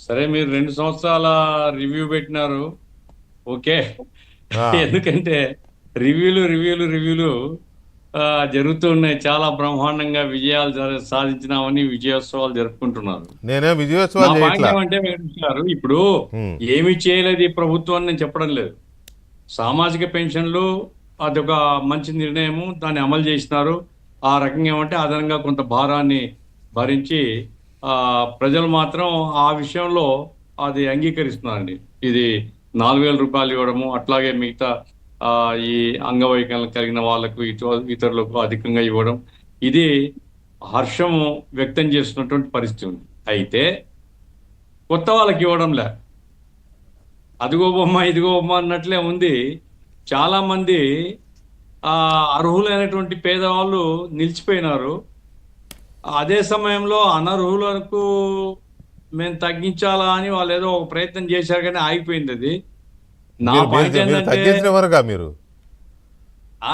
సరే, మీరు 2 సంవత్సరాల రివ్యూ పెట్టినారు. ఓకే. ఆ, ఎందుకంటే రివ్యూలు జరుగుతూ ఉన్నాయి. చాలా బ్రహ్మాండంగా విజయాలు సాధించినామని విజయోత్సవాలు జరుపుకుంటున్నారు. నేనే నా విజయోత్సవాలు పాయింట్ చేయట్లా. ఏమంటే వెంకటేష్ గారు, ఇప్పుడు ఉమ్, ఏమి చేయలేదు ఈ ప్రభుత్వం అని నేను చెప్పడం లేదు. సామాజిక పెన్షన్లు అదొక మంచి నిర్ణయము, దాన్ని అమలు చేసినారు. ఆ రకంగా ఏమంటే అదనంగా కొంత భారాన్ని భరించి ఆ ప్రజలు మాత్రం ఆ విషయంలో అది అంగీకరిస్తున్నారండి. ఇది 4,000 రూపాయలు ఇవ్వడము, అట్లాగే మిగతా ఆ ఈ అంగవైకల్యం కలిగిన వాళ్ళకు ఇతరులకు అధికంగా ఇవ్వడం, ఇది హర్షము వ్యక్తం చేస్తున్నటువంటి పరిస్థితి ఉంది. అయితే కొత్త వాళ్ళకి ఇవ్వడంలే, అదిగో బొమ్మ ఇదిగో బొమ్మ అన్నట్లే ఉంది. చాలా మంది ఆ అర్హులైనటువంటి పేదవాళ్ళు నిలిచిపోయినారు. అదే సమయంలో అనర్హులకు మేము తగ్గించాలా అని వాళ్ళు ఏదో ఒక ప్రయత్నం చేశారు, కానీ ఆగిపోయింది అది. నా మీరు పాయింట్ మీరు మీరు ఏంటంటే తగ్గించిన వరగా మీరు ఆ,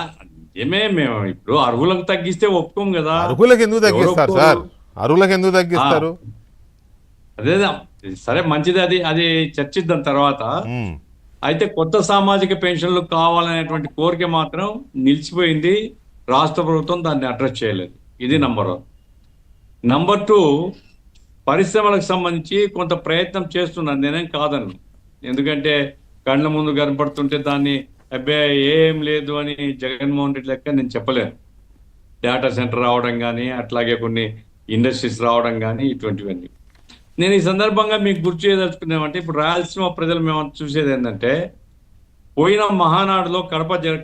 మేము ఇప్పుడు అర్హులకు తగ్గిస్తే ఒప్పుకోం కదా. అర్హులకు ఎందుకు ఎవరు తగ్గిస్తారు ఒప్పుకోరు. సార్? అర్హులకు ఎందుకు ఆ, తగ్గిస్తారు? అదే సరే, మంచిది, అది అది చర్చిద్దాం తర్వాత. ఉమ్, అయితే కొత్త సామాజిక పెన్షన్లు కావాలనేటువంటి కోరిక మాత్రం నిలిచిపోయింది. రాష్ట్ర ప్రభుత్వం దాన్ని అడ్రస్ చేయలేదు. ఇది ఉమ్, నంబర్ 1. నంబర్ 2, పరిశ్రమలకు సంబంధించి కొంత ప్రయత్నం చేస్తున్నాను, నేనేం కాదను. ఎందుకంటే కళ్ళ ముందు కనపడుతుంటే దాన్ని అబ్బాయి ఏం లేదు అని జగన్మోహన్ రెడ్డి లెక్క నేను చెప్పలేను. డేటా సెంటర్ రావడం కానీ, అట్లాగే కొన్ని ఇండస్ట్రీస్ రావడం కానీ, ఇటువంటివన్నీ నేను ఈ సందర్భంగా మీకు గుర్తు చేయదలుచుకున్నామంటే, ఇప్పుడు రాయలసీమ ప్రజలు మేము చూసేది ఏంటంటే, పోయిన మహానాడులో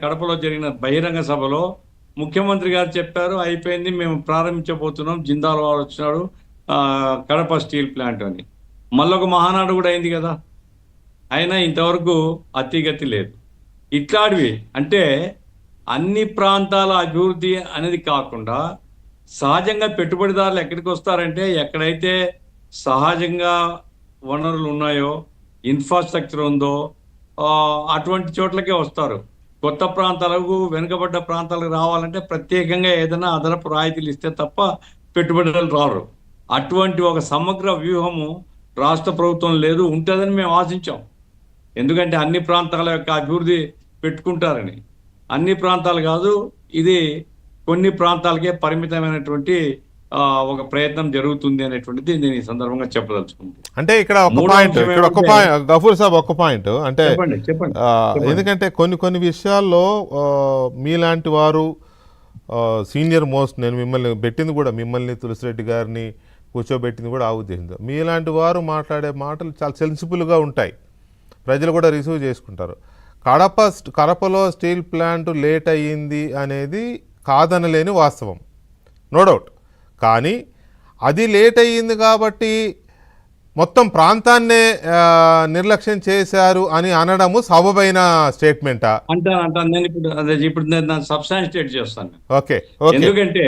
కడపలో జరిగిన బహిరంగ సభలో ముఖ్యమంత్రి గారు చెప్పారు, అయిపోయింది, మేము ప్రారంభించబోతున్నాం, జిందాల్ వాడు వచ్చినాడు, ఆ, కడప స్టీల్ ప్లాంట్ అని. మళ్ళొక మహానాడు కూడా అయింది కదా. అయినా ఇంతవరకు అతిగతి లేదు. ఇట్లాంటివి అంటే అన్ని ప్రాంతాల అభివృద్ధి అనేది కాకుండా, సహజంగా పెట్టుబడిదారులు ఎక్కడికి వస్తారంటే, ఎక్కడైతే సహజంగా వనరులు ఉన్నాయో, ఇన్ఫ్రాస్ట్రక్చర్ ఉందో, ఆ, అటువంటి చోట్లకే వస్తారు. కొత్త ప్రాంతాలకు, వెనుకబడ్డ ప్రాంతాలకు రావాలంటే ప్రత్యేకంగా ఏదైనా అదనపు రాయితీలు ఇస్తే తప్ప పెట్టుబడులు రారు. అటువంటి ఒక సమగ్ర వ్యూహము రాష్ట్ర ప్రభుత్వం లేదు. ఉంటుందని మేము ఆశించాం. ఎందుకంటే అన్ని ప్రాంతాల యొక్క అభివృద్ధి పెట్టుకుంటారని. అన్ని ప్రాంతాలు కాదు, ఇది కొన్ని ప్రాంతాలకే పరిమితమైనటువంటి ఒక ప్రయత్నం జరుగుతుంది అనేటువంటిది నేను ఈ సందర్భంగా చెప్పదలుచుకుంటాను. అంటే ఇక్కడ ఒక మూడో పాయింట్, అంశం ఇక్కడ ఒక ఏమంటే, పాయింట్, గఫూర్ సాబ్ ఒక పాయింట్ అంటే చెప్పండి చెప్పండి ఆ, చెప్పండి. ఎందుకంటే కొన్ని కొన్ని విషయాల్లో మీలాంటి వారు సీనియర్ మోస్ట్, నేను మిమ్మల్ని పెట్టింది కూడా, మిమ్మల్ని తులసిరెడ్డి గారిని కూర్చోబెట్టింది కూడా ఆ ఉద్దేశంతో. మీలాంటి వారు మాట్లాడే మాటలు చాలా సెన్సిబుల్గా ఉంటాయి, ప్రజలు కూడా రిసీవ్ చేసుకుంటారు. కడపలో స్టీల్ ప్లాంట్ లేట్ అయ్యింది అనేది కాదనలేని వాస్తవం, నో డౌట్. కానీ అది లేట్ అయ్యింది కాబట్టి మొత్తం ప్రాంతాన్నే నిర్లక్ష్యం చేశారు అని అనడము సబబైన స్టేట్మెంటా? అంటాను నేను ఇప్పుడు నేను సబ్స్టాన్షియేట్ చేస్తాను. Okay, okay. ఎందుకంటే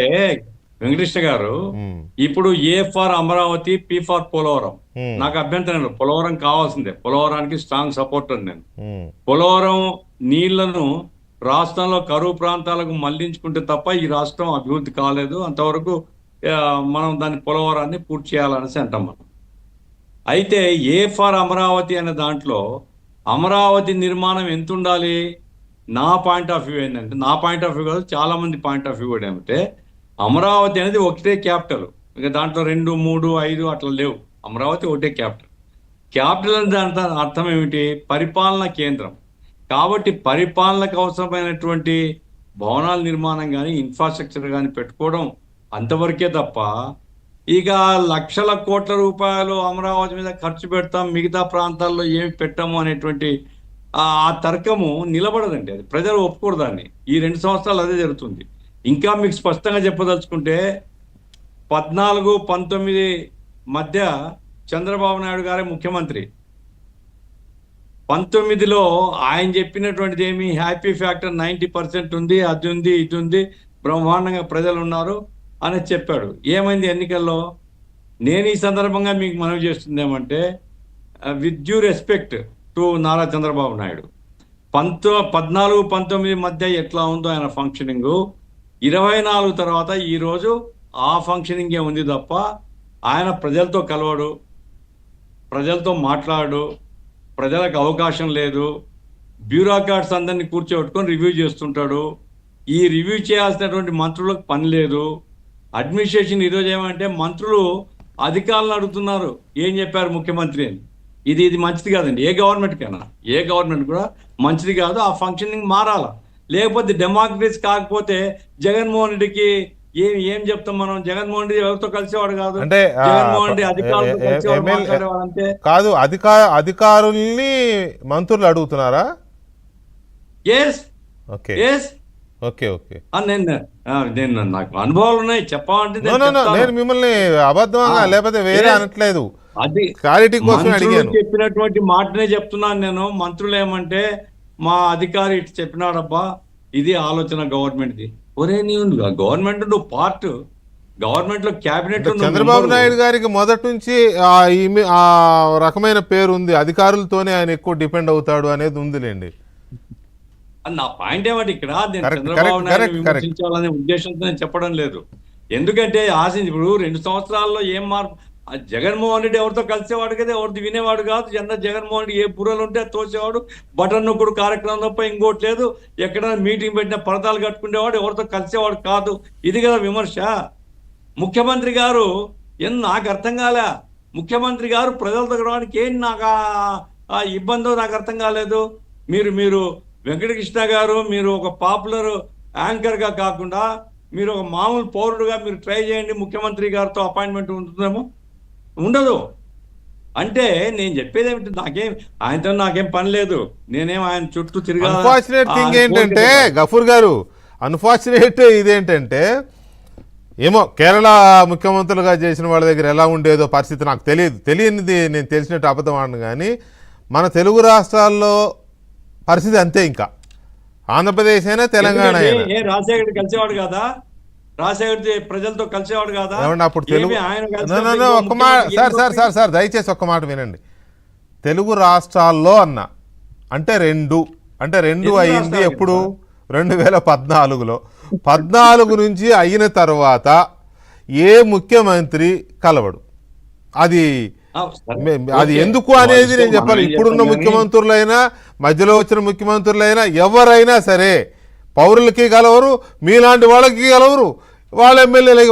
వెంకటకృష్ణ గారు, ఉమ్, ఇప్పుడు A for Amaravati, P for Polavaram, um, నాకు అభ్యంతరం లేదు. పోలవరం కావాల్సిందే, పోలవరానికి స్ట్రాంగ్ సపోర్టర్ నేను. ఉమ్, పోలవరం నీళ్లను రాష్ట్రంలో కరువు ప్రాంతాలకు మళ్లించుకుంటే తప్ప ఈ రాష్ట్రం అభివృద్ధి కాలేదు. అంతవరకు ఆ, మనం దాని పోలవరాన్ని పూర్తి చేయాలనేసి అంటాం మనం. అయితే ఏ ఫార్ అమరావతి అనే దాంట్లో అమరావతి నిర్మాణం ఎంత ఉండాలి? నా పాయింట్ ఆఫ్ వ్యూ ఏంటంటే, నా పాయింట్ ఆఫ్ వ్యూ కాదు, చాలా మంది పాయింట్ ఆఫ్ వ్యూ కూడా ఏమంటే, అమరావతి అనేది ఒకటే క్యాపిటల్. ఇక దాంట్లో 2, 3, 5 అట్లా లేవు. అమరావతి ఒకటే క్యాపిటల్. క్యాపిటల్ అంటే దాని అర్థం ఏమిటి? పరిపాలనా కేంద్రం. కాబట్టి పరిపాలనకు అవసరమైనటువంటి భవనాల నిర్మాణం కానీ, ఇన్ఫ్రాస్ట్రక్చర్ కానీ పెట్టుకోవడం అంతవరకే తప్ప, ఇక లక్షల కోట్ల రూపాయలు అమరావతి మీద ఖర్చు పెడతాం, మిగతా ప్రాంతాల్లో ఏమి పెట్టాము అనేటువంటి ఆ తర్కము నిలబడదండి. అది ప్రజలు ఒప్పుకోరు దాన్ని. ఈ 2 సంవత్సరాలు అదే జరుగుతుంది. ఇంకా మీకు స్పష్టంగా చెప్పదలుచుకుంటే, 14, 19 మధ్య చంద్రబాబు నాయుడు గారే ముఖ్యమంత్రి. 19లో ఆయన చెప్పినటువంటిది ఏమి? హ్యాపీ ఫ్యాక్టర్ 90% ఉంది, అది ఉంది, ఇది ఉంది, బ్రహ్మాండంగా ప్రజలు ఉన్నారు అని చెప్పాడు. ఏమైంది ఎన్నికల్లో? నేను ఈ సందర్భంగా మీకు మనవి చేస్తుంది ఏమంటే, with due respect to Nara Chandrababu Naidu, 14, 19 మధ్య ఎట్లా ఉందో ఆయన ఫంక్షనింగ్, 24 తర్వాత ఈరోజు ఆ ఫంక్షనింగే ఉంది తప్ప ఆయన ప్రజలతో కలవడు, ప్రజలతో మాట్లాడు, ప్రజలకు అవకాశం లేదు, బ్యూరోక్రాట్స్ అందరినీ కూర్చోబెట్టుకొని రివ్యూ చేస్తుంటాడు. ఈ రివ్యూ చేయాల్సినటువంటి మంత్రులకు పని లేదు. అడ్మినిస్ట్రేషన్ ఈరోజు ఏమంటే మంత్రులు అధికారులను అడుగుతున్నారు ఏం చెప్పారు ముఖ్యమంత్రి అని. ఇది మంచిది కాదండి. ఏ గవర్నమెంట్ కైనా, ఏ గవర్నమెంట్ కూడా మంచిది కాదు. ఆ ఫంక్షనింగ్ మారాల. లేకపోతే డెమోక్రసీ కాకపోతే జగన్మోహన్ రెడ్డికి ఏం చెప్తాం మనం? జగన్మోహన్ రెడ్డి ఎవరితో కలిసేవాడు కాదు. అంటే జగన్మోహన్ రెడ్డి అధికారులతో కలిసేవాడు, మాట్లాడేవాడు అంతే. కాదు, అధికారుల్ని మంత్రులు అడుగుతున్నారా? Yes okay yes okay okay. నేను నాకు అనుభవాలు ఉన్నాయి, చెప్పాలంటే నేను చెప్తాను. నేను మిమ్మల్ని అబద్ధంగా లేకపోతే వేరే అనట్లేదు, అది క్లారిటీ కోసం అడిగాను. చెప్పినటువంటి మాటనే చెప్తున్నాను నేను. మంత్రులు ఏమంటే మా అధికారి ఇటు చెప్పినాడబ్బా, ఇది ఆలోచన గవర్నమెంట్ది. ఒరే నీవు గవర్నమెంట్ నువ్వు పార్ట్, గవర్నమెంట్ లో క్యాబినెట్ చంద్రబాబు నాయుడు గారికి మొదటి నుంచి ఆ రకమైన పేరు ఉంది, అధికారులతోనే ఆయన ఎక్కువ డిపెండ్ అవుతాడు అనేది ఉందిలేండి. నా పాయింట్ ఏమంటే ఇక్కడ నేను చంద్రబాబు నాయుడు విమర్శించాలనే ఉద్దేశంతో నేను చెప్పడం లేదు. ఎందుకంటే ఇప్పుడు 2 సంవత్సరాల్లో ఏం మార్పు? జగన్మోహన్ రెడ్డి ఎవరితో కలిసేవాడు కదా, ఎవరిది వినేవాడు కాదు. జగన్మోహన్ రెడ్డి ఏ బుర్రలు ఉంటే తోసేవాడు. బటన్ నొక్కుడు కార్యక్రమం తప్ప ఇంకోటి లేదు. ఎక్కడైనా మీటింగ్ పెట్టిన పరదాలు కట్టుకునేవాడు, ఎవరితో కలిసేవాడు కాదు. ఇది కదా విమర్శ. ముఖ్యమంత్రి గారు నాకు అర్థం కాలే. ముఖ్యమంత్రి గారు ప్రజలతో రావడానికి ఏం నాకు ఆ ఇబ్బందో నాకు అర్థం కాలేదు. మీరు వెంకటకృష్ణ గారు, మీరు ఒక పాపులర్ యాంకర్గా కాకుండా మీరు ఒక మామూలు పౌరుడుగా మీరు ట్రై చేయండి. ముఖ్యమంత్రి గారితో అపాయింట్మెంట్ ఉంటుందేమో, ఉండదు. అంటే నేను చెప్పేది ఏమిటి, ఆయనతో నాకేం పని లేదు. నేనేం ఆయన చుట్టూ తిరగా. అన్ఫార్చునేట్ థింగ్ ఏంటంటే గఫూర్ గారు, అన్ఫార్చునేట్ ఇదేంటంటే, ఏమో కేరళ ముఖ్యమంత్రులుగా చేసిన వాళ్ళ దగ్గర ఎలా ఉండేదో పరిస్థితి నాకు తెలియనిది నేను తెలిసినట్టు అబద్ధం ఆడను. కానీ మన తెలుగు రాష్ట్రాల్లో పరిస్థితి అంతే. ఇంకా ఆంధ్రప్రదేశ్ అయినా తెలంగాణ అయినా రాజశేఖర్ కలిసేవాడు కదా, రాజశేఖర్ ప్రజలతో కలిసేవాడు కదా. అప్పుడు తెలుగు ఒక్క మాట సార్ దయచేసి ఒక్క మాట వినండి. తెలుగు రాష్ట్రాల్లో అంటే రెండు అయింది ఎప్పుడు? 2014లో. 14 నుంచి అయిన తర్వాత ఏ ముఖ్యమంత్రి కలవడు. అది ఎందుకు అనేది నేను చెప్పాలి. ఇప్పుడున్న ముఖ్యమంత్రులైనా, మధ్యలో వచ్చిన ముఖ్యమంత్రులైనా, ఎవరైనా సరే పౌరులకి కలవరు, మీలాంటి వాళ్ళకి కలవరు, వాళ్ళ ఎమ్మెల్యేలకి